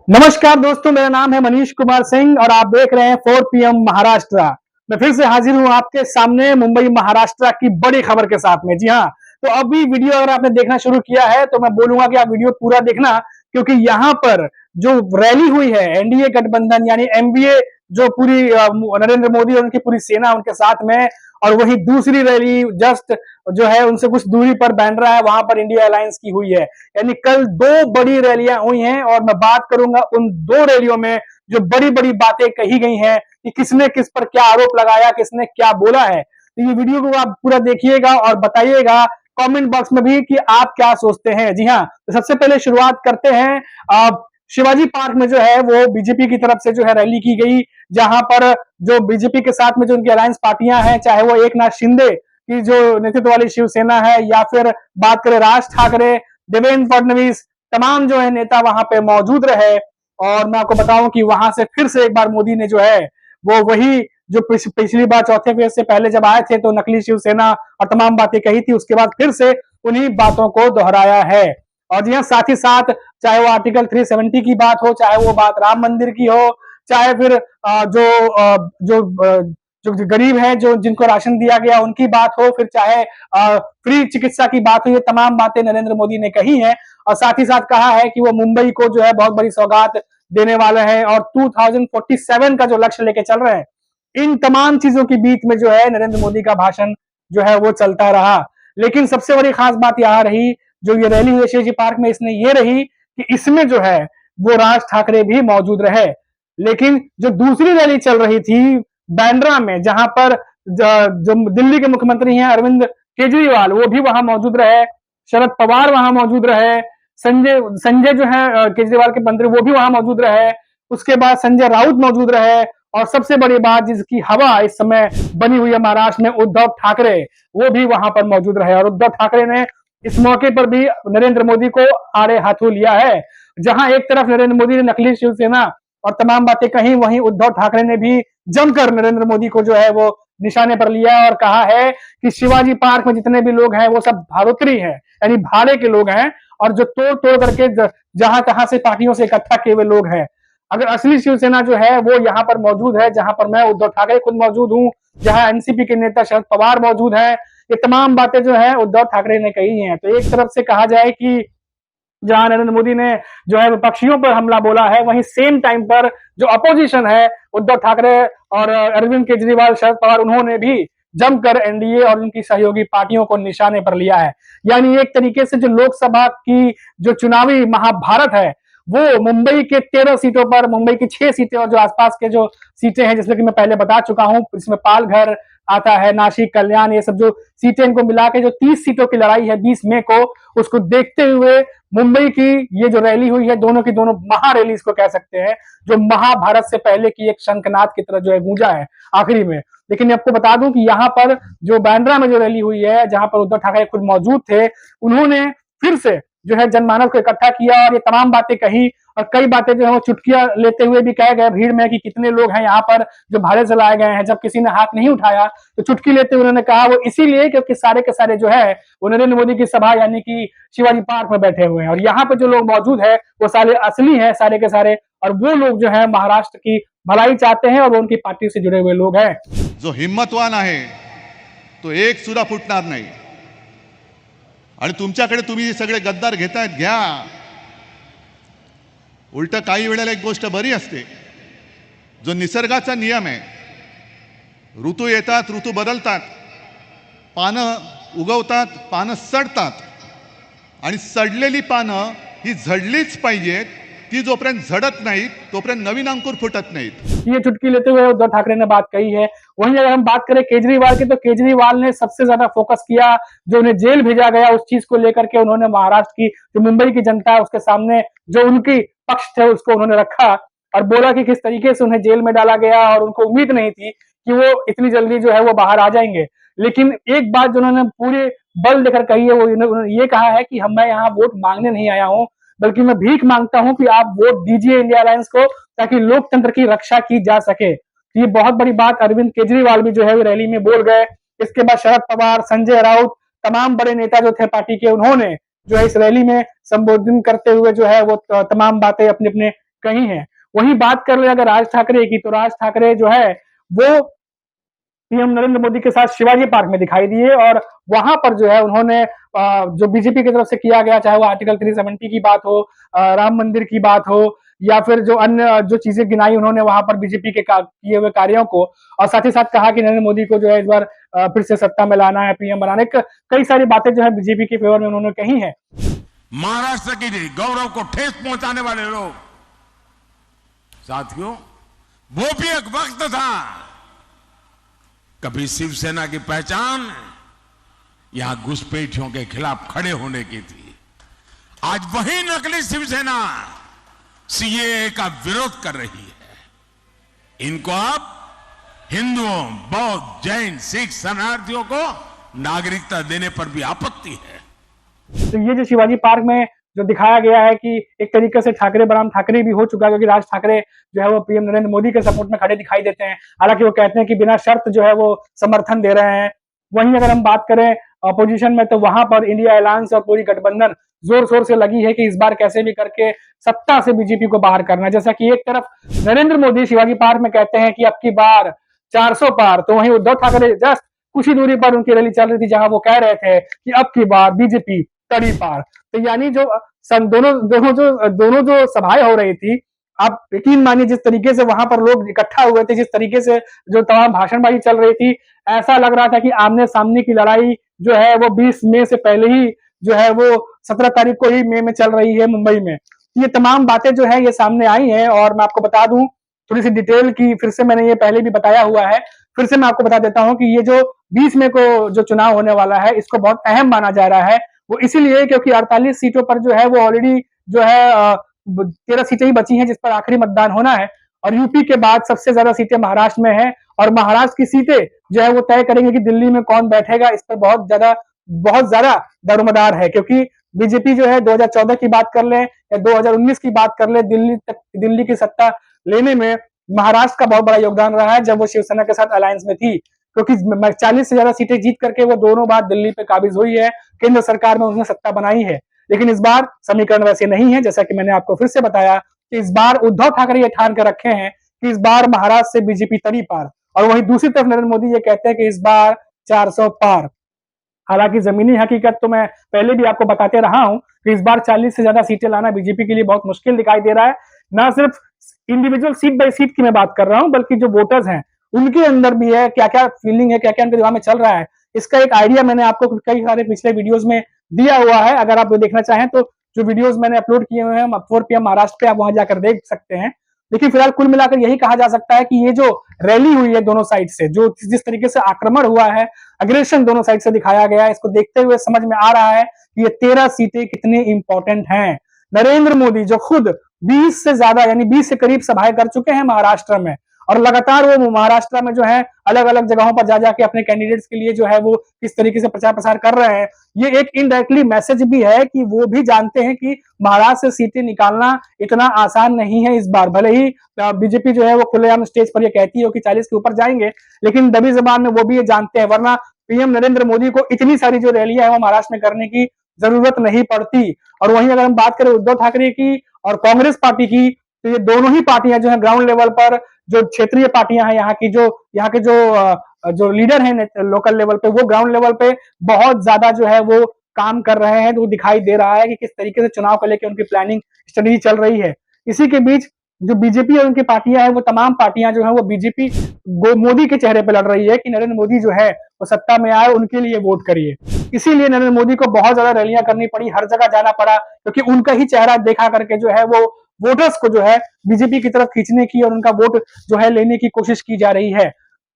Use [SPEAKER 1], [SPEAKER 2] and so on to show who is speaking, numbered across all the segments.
[SPEAKER 1] नमस्कार दोस्तों, मेरा नाम है मनीष कुमार सिंह और आप देख रहे हैं 4 PM महाराष्ट्र। मैं फिर से हाजिर हूं आपके सामने मुंबई महाराष्ट्र की बड़ी खबर के साथ में। जी हाँ, तो अभी वीडियो अगर आपने देखना शुरू किया है तो मैं बोलूंगा कि आप वीडियो पूरा देखना, क्योंकि यहाँ पर जो रैली हुई है एनडीए गठबंधन यानी एनडीए, जो पूरी नरेंद्र मोदी और उनकी पूरी सेना उनके साथ में, और वही दूसरी रैली जस्ट जो है उनसे कुछ दूरी पर बैंड्रा है, वहां पर इंडिया अलायंस की हुई है। यानी कल दो बड़ी रैलियां हुई हैं और मैं बात करूंगा उन दो रैलियों में जो बड़ी बड़ी बातें कही गई हैं कि किसने किस पर क्या आरोप लगाया, किसने क्या बोला है। तो ये वीडियो को आप पूरा देखिएगा और बताइएगा कमेंट बॉक्स में भी कि आप क्या सोचते हैं। जी हाँ, तो सबसे पहले शुरुआत करते हैं शिवाजी पार्क में जो है वो बीजेपी की तरफ से जो है रैली की गई, जहां पर जो बीजेपी के साथ में जो उनकी अलायंस पार्टियां हैं, चाहे वो एकनाथ शिंदे की जो नेतृत्व वाली शिवसेना है या फिर बात करें राज ठाकरे, देवेंद्र फडणवीस, तमाम जो है नेता वहां पे मौजूद रहे। और मैं आपको बताऊं कि वहां से फिर से एक बार मोदी ने जो है वो वही जो पिछली बार चौथे फेज से पहले जब आए थे तो नकली शिवसेना और तमाम बातें कही थी, उसके बाद फिर से उन्हीं बातों को दोहराया है। और जी हाँ, साथ ही साथ चाहे वो आर्टिकल 370 की बात हो, चाहे वो बात राम मंदिर की हो, चाहे फिर जो गरीब है, जो जिनको राशन दिया गया उनकी बात हो, फिर चाहे फ्री चिकित्सा की बात हो, ये तमाम बातें नरेंद्र मोदी ने कही हैं। और साथ ही साथ कहा है कि वो मुंबई को जो है बहुत बड़ी सौगात देने वाले हैं और 2047 का जो लक्ष्य लेके चल रहे हैं। इन तमाम चीजों के बीच में जो है नरेंद्र मोदी का भाषण जो है वो चलता रहा। लेकिन सबसे बड़ी खास बात यहां रही, जो ये रैली हुई शिवाजी पार्क में, इसने ये रही कि इसमें जो है वो राज ठाकरे भी मौजूद रहे। लेकिन जो दूसरी रैली चल रही थी बैंड्रा में, जहां पर जो दिल्ली के मुख्यमंत्री हैं अरविंद केजरीवाल, वो भी वहां मौजूद रहे, शरद पवार वहां मौजूद रहे, संजय संजय जो है केजरीवाल के मंत्री, वो भी वहां मौजूद रहे, उसके बाद संजय राउत मौजूद रहे, और सबसे बड़ी बात जिसकी हवा इस समय बनी हुई है महाराष्ट्र में, उद्धव ठाकरे, वो भी वहां पर मौजूद रहे। और उद्धव ठाकरे ने इस मौके पर भी नरेंद्र मोदी को आड़े हाथों लिया है। जहां एक तरफ नरेंद्र मोदी ने नकली शिवसेना और तमाम बातें कही, वहीं उद्धव ठाकरे ने भी जमकर नरेंद्र मोदी को जो है वो निशाने पर लिया और कहा है कि शिवाजी पार्क में जितने भी लोग हैं वो सब भाड़ोत्री हैं, यानी भाड़े के लोग हैं, और जो तोड़ तोड़ करके जहां तहां से पार्टियों से इकट्ठा किए हुए लोग हैं। अगर असली शिवसेना जो है वो यहाँ पर मौजूद है, जहां पर मैं उद्धव ठाकरे खुद मौजूद हूं, जहां एनसीपी के नेता शरद पवार मौजूद है, ये तमाम बातें जो है उद्धव ठाकरे ने कही हैं। तो एक तरफ से कहा जाए कि जहां नरेंद्र मोदी ने जो है विपक्षियों पर हमला बोला है, वहीं सेम टाइम पर जो अपोजिशन है उद्धव ठाकरे और अरविंद केजरीवाल, शरद पवार, उन्होंने भी जमकर एनडीए और उनकी सहयोगी पार्टियों को निशाने पर लिया है। यानी एक तरीके से जो लोकसभा की जो चुनावी महाभारत है वो मुंबई के 13 सीटों पर, मुंबई की 6 सीटें और जो आसपास के जो सीटें हैं, जिसमें कि मैं पहले बता चुका हूं, इसमें पालघर आता है, नासिक, कल्याण, ये सब जो सीटें, इनको मिला के जो 30 सीटों की लड़ाई है 20 मई को, उसको देखते हुए मुंबई की ये जो रैली हुई है, दोनों की दोनों महारैली इसको कह सकते हैं, जो महाभारत से पहले की एक शंखनाद की तरह जो है गूंजा है आखिरी में। लेकिन आपको बता दूं कि यहाँ पर जो बैंड्रा में जो रैली हुई है, जहां पर उद्धव ठाकरे खुद मौजूद थे, उन्होंने फिर से जो है जनमानस को इकट्ठा किया और ये तमाम बातें कही, और कई बातें जो है वो चुटकियां लेते हुए भी कह गए भीड़ में कि कितने लोग हैं यहाँ पर जो भाड़े से लाए गए हैं। जब किसी ने हाथ नहीं उठाया तो चुटकी लेते हुए उन्होंने कहा वो इसीलिए क्योंकि सारे के सारे जो है वो नरेंद्र मोदी की सभा यानी कि शिवाजी पार्क में बैठे हुए हैं, और यहाँ पर जो लोग मौजूद है वो सारे असली है, सारे के सारे, और वो लोग जो है महाराष्ट्र की भलाई चाहते हैं और वो उनकी पार्टी से जुड़े हुए लोग हैं।
[SPEAKER 2] जो हिम्मतवान आहे तो एक सुद्धा फुटणार नाही। आणि तुमच्याकडे तुम्ही सगळे गद्दार घेतायत, घ्या। उलट काही वेळेला एक गोष्ट बरी असते, जो निसर्गाचा नियम आहे, ऋतू येतात, ऋतू बदलतात, पानं उगवतात, पानं सडतात, आणि सडलेली पानं ही झडलीच पाहिजेत। ती जोपर्यंत झडत नाही तोपर्यंत नवीन अंकुर फुटत नाहीत।
[SPEAKER 1] ये चुटकी लेते हुए उद्धव ठाकरे ने बात कही है। वहीं अगर हम बात करें केजरीवाल की, तो केजरीवाल ने सबसे ज्यादा फोकस किया, जो उन्हें जेल भेजा गया उस चीज को लेकर के उन्होंने महाराष्ट्र की जो मुंबई की जनता है उसके सामने जो उनकी पक्ष थे उसको उन्होंने रखा और बोला कि किस तरीके से उन्हें जेल में डाला गया और उनको उम्मीद नहीं थी कि वो इतनी जल्दी जो है वो बाहर आ जाएंगे। लेकिन एक बात जो उन्होंने पूरे बल देकर कही है, वो उन्होंने ये कहा है कि मैं यहाँ वोट मांगने नहीं आया हूँ, बल्कि मैं भीख मांगता हूं कि आप वोट दीजिए इंडिया अलायंस को, ताकि लोकतंत्र की रक्षा की जा सके। तो ये बहुत बड़ी बात अरविंद केजरीवाल भी जो है रैली में बोल गए। इसके बाद शरद पवार, संजय राउत, तमाम बड़े नेता जो थे पार्टी के, उन्होंने जो है इस रैली में संबोधन करते हुए जो है वो तमाम बातें अपने अपने कही है। वहीं बात कर ले अगर राज ठाकरे की, तो राज ठाकरे जो है वो पीएम नरेंद्र मोदी के साथ शिवाजी पार्क में दिखाई दिए और वहां पर जो है उन्होंने जो बीजेपी की तरफ से किया गया, चाहे वो आर्टिकल 370 की बात हो, राम मंदिर की बात हो, या फिर जो अन्य जो चीजें गिनाई उन्होंने वहां पर बीजेपी के किए हुए कार्यों को, और साथ ही साथ कहा कि नरेंद्र मोदी को जो है इस बार फिर से सत्ता में लाना है, पीएम बनाने, कई सारी बातें जो है बीजेपी के फेवर में उन्होंने कही है।
[SPEAKER 3] महाराष्ट्र की गौरव को ठेस पहुंचाने वाले लोग, साथियों, वो भी एक वक्त था कभी शिवसेना की पहचान यहां घुसपैठियों के खिलाफ खड़े होने की थी। आज वही नकली शिवसेना सीएए का विरोध कर रही है। इनको अब हिंदुओं, बौद्ध, जैन, सिख शरणार्थियों को नागरिकता देने पर भी आपत्ति है।
[SPEAKER 1] तो ये जो शिवाजी पार्क में जो दिखाया गया है कि एक तरीके से ठाकरे बनाम ठाकरे भी हो चुका है, क्योंकि राज ठाकरे जो है वो पीएम नरेंद्र मोदी के सपोर्ट में खड़े दिखाई देते हैं। हालांकि वो कहते हैं कि बिना शर्त जो है वो समर्थन दे रहे हैं। वहीं अगर हम बात करें अपोजिशन में, तो वहां पर इंडिया अलायंस और पूरी गठबंधन जोर शोर से लगी है कि इस बार कैसे भी करके सत्ता से बीजेपी को बाहर करना है। जैसा कि एक तरफ नरेंद्र मोदी शिवाजी पार्क में कहते हैं कि अब की बार 400 पार, तो वहीं उद्धव ठाकरे जस्ट कुछ ही दूरी पर उनकी रैली चल रही थी जहां वो कह रहे थे कि अब की बार बीजेपी तड़ी पार। तो यानी जो दोनों जो सभाएं हो रही थी, आप यकीन मानिए जिस तरीके से वहां पर लोग इकट्ठा हुए थे, जिस तरीके से जो तमाम भाषणबाजी चल रही थी, ऐसा लग रहा था कि आमने सामने की लड़ाई जो है वो 20 मई से पहले ही जो है वो 17 तारीख को ही मई में चल रही है मुंबई में। ये तमाम बातें जो है ये सामने आई हैं, और मैं आपको बता दूं थोड़ी सी डिटेल की, फिर से मैंने ये पहले भी बताया हुआ है, फिर से मैं आपको बता देता हूं कि ये जो 20 मई को जो चुनाव होने वाला है, इसको बहुत अहम माना जा रहा है। वो इसीलिए क्योंकि 48 सीटों पर जो है वो ऑलरेडी जो है 13 सीटें ही बची हैं जिस पर आखिरी मतदान होना है, और यूपी के बाद सबसे ज्यादा सीटें महाराष्ट्र में हैं, और महाराष्ट्र की सीटें जो है वो तय करेंगे कि दिल्ली में कौन बैठेगा। इस पर बहुत ज्यादा दारोमदार है, क्योंकि बीजेपी जो है 2014 की बात कर ले या 2019 की बात कर ले, दिल्ली की सत्ता लेने में महाराष्ट्र का बहुत बड़ा योगदान रहा है जब वो शिवसेना के साथ अलायंस में थी, क्योंकि 40 से ज्यादा सीटें जीत करके वो दोनों बार दिल्ली पे काबिज हुई है, केंद्र सरकार में उसने सत्ता बनाई है। लेकिन इस बार समीकरण वैसे नहीं है, जैसा कि मैंने आपको फिर से बताया कि इस बार उद्धव ठाकरे ये ठान कर रखे हैं कि इस बार महाराष्ट्र से बीजेपी तड़ी पार, और वहीं दूसरी तरफ नरेंद्र मोदी ये कहते हैं कि इस बार 400 पार। हालांकि जमीनी हकीकत तो मैं पहले भी आपको बताते रहा हूं कि इस बार 40 से ज्यादा सीटें लाना बीजेपी के लिए बहुत मुश्किल दिखाई दे रहा है। ना सिर्फ इंडिविजुअल सीट बाय सीट की मैं बात कर रहा हूं, बल्कि जो वोटर्स हैं उनके अंदर भी है, क्या क्या फीलिंग है, क्या क्या उनके दिमाग में चल रहा है, इसका एक आइडिया मैंने आपको कई सारे पिछले वीडियोस में दिया हुआ है। अगर आप देखना चाहें तो जो वीडियोस मैंने अपलोड किए हुए हैं 4 PM महाराष्ट्र पे, आप वहां जाकर देख सकते हैं। लेकिन फिलहाल कुल मिलाकर यही कहा जा सकता है कि ये जो रैली हुई है दोनों साइड से, जो जिस तरीके से आक्रमण हुआ है, अग्रेशन दोनों साइड से दिखाया गया है, इसको देखते हुए समझ में आ रहा है कि ये 13 सीटें कितनी इंपॉर्टेंट हैं। नरेंद्र मोदी जो खुद 20 से ज्यादा यानी 20 से करीब सभाएं कर चुके हैं महाराष्ट्र में, और लगातार वो महाराष्ट्र में जो है अलग अलग जगहों पर जा जाके अपने कैंडिडेट्स के लिए जो है वो किस तरीके से प्रचार प्रसार कर रहे हैं, ये एक इनडायरेक्टली मैसेज भी है कि वो भी जानते हैं कि महाराष्ट्र से सीटें निकालना इतना आसान नहीं है इस बार। भले ही बीजेपी जो है वो खुलेआम स्टेज पर ये कहती है कि 40 के ऊपर जाएंगे, लेकिन दबी जबान में वो भी ये जानते हैं, वरना पीएम नरेंद्र मोदी को इतनी सारी जो रैलियां है वो महाराष्ट्र में करने की जरूरत नहीं पड़ती। और वहीं अगर हम बात करें उद्धव ठाकरे की और कांग्रेस पार्टी की, तो ये दोनों ही पार्टियां जो है ग्राउंड लेवल पर, जो क्षेत्रीय पार्टियां हैं यहाँ के जो लीडर हैं लोकल लेवल पे, वो ग्राउंड लेवल पे बहुत ज्यादा जो है वो काम कर रहे हैं। तो दिखाई दे रहा है कि किस तरीके से चुनाव को लेकर उनकी प्लानिंग स्ट्रेटेजी चल रही है। इसी के बीच जो बीजेपी और उनकी पार्टियां हैं, वो तमाम पार्टियां जो है वो बीजेपी मोदी के चेहरे पे लड़ रही है कि नरेंद्र मोदी जो है वो सत्ता में आए, उनके लिए वोट करिए। इसीलिए नरेंद्र मोदी को बहुत ज्यादा रैलियां करनी पड़ी, हर जगह जाना पड़ा, क्योंकि उनका ही चेहरा देखा करके जो है वो वोटर्स को जो है बीजेपी की तरफ खींचने की और उनका वोट जो है लेने की कोशिश की जा रही है।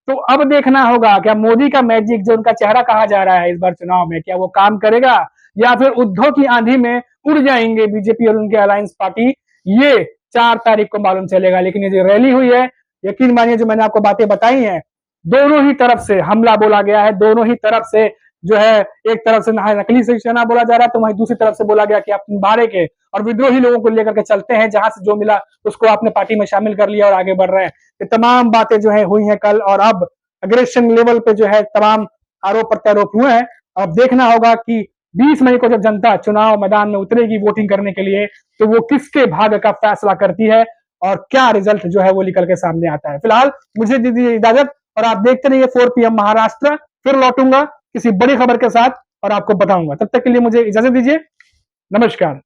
[SPEAKER 1] तो अब देखना होगा क्या मोदी का मैजिक, जो उनका चेहरा कहा जा रहा है इस बार चुनाव में, क्या वो काम करेगा, या फिर उद्धव की आंधी में उड़ जाएंगे बीजेपी और उनके अलायंस पार्टी, ये 4 तारीख को मालूम चलेगा। लेकिन ये जो रैली हुई है, यकीन मानिए जो मैंने आपको बातें बताई हैं, दोनों ही तरफ से हमला बोला गया है, दोनों ही तरफ से जो है, एक तरफ से नकली शिवसेना बोला जा रहा है, तो वहीं दूसरी तरफ से बोला गया कि आप बाहर के और विद्रोही लोगों को लेकर के चलते हैं, जहां से जो मिला उसको आपने पार्टी में शामिल कर लिया और आगे बढ़ रहे हैं। ये तमाम बातें जो है हुई हैं कल, और अब अग्रेशन लेवल पे जो है तमाम आरोप प्रत्यारोप हुए हैं। अब देखना होगा कि 20 मई को जब जनता चुनाव मैदान में उतरेगी वोटिंग करने के लिए, तो वो किसके भाग्य का फैसला करती है, और क्या रिजल्ट जो है वो निकल के सामने आता है। फिलहाल मुझे दीजिए इजाजत और आप देखते रहिए 4 PM महाराष्ट्र। फिर लौटूंगा किसी बड़ी खबर के साथ और आपको बताऊंगा। तब तक के लिए मुझे इजाजत दीजिए। नमस्कार।